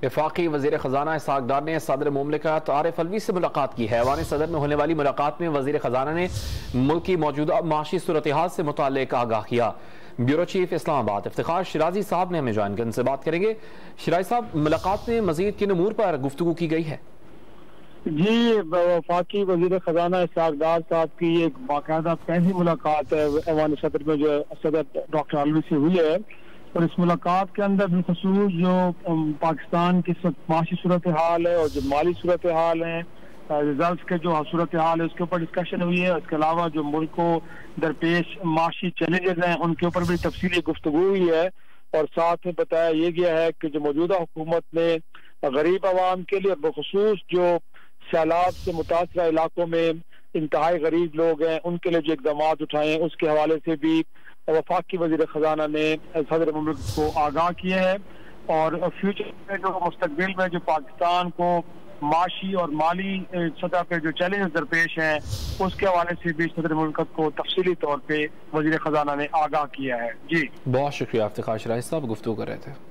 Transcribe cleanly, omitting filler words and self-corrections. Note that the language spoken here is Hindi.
वफाकी वज़ीर ख़जाना इसहाक़ डार ने सदर मुमलिकत आरिफ अलवी से मुलाकात की है। ऐवान सदर में होने वाली मुलाकात में वज़ीर ख़जाना ने मुल्क की मौजूदा माशी सूरत हाल से मुताल्लिक़ आगाह किया। ब्यूरो चीफ इस्लामाबाद इफ्तिखार शिराजी साहब ने हमें ज्वाइन कर उनसे बात करेंगे। शिराजी साहब, मुलाकात में मज़ीद किन उमूर पर गुफ्तगू की गई है? जी, वफाकी वज़ीर ख़जाना इसहाक़ डार साहब की एक बाकायदा पहली मुलाकात है ऐवान सदर में जो सदर डॉक्टर अलवी से हुई है, और इस मुलाकात के अंदर बिलखसूस जो पाकिस्तान की माशी सूरत हाल है और जो माली सूरत हाल है, रिजल्ट के जो सूरत हाल है उसके ऊपर डिस्कशन हुई है। इसके अलावा जो मुल्क को दरपेश माशी चैलेंजेस हैं उनके ऊपर भी तफसीली गुफ्तगू हुई है, और साथ में बताया ये गया है कि जो मौजूदा हुकूमत ने गरीब आवाम के लिए, बखसूस जो सैलाब से मुतासरा इलाकों में इंतहाई गरीब लोग हैं उनके लिए जो इकदाम उठाए हैं उसके हवाले से भी वफाकी वज़ीर ख़जाना ने सदर मुल्क को आगाह किया है। और फ्यूचर में जो मुस्तकबिल में जो पाकिस्तान को माशी और माली सतह पे जो चैलेंज दरपेश हैं उसके हवाले से भी सदर मुल्क को तफसीली तौर पे वज़ीर ख़जाना ने आगाह किया है। जी, बहुत शुक्रिया इफ्तिखार शिराजी साहब, गुफ्तगू कर रहे थे।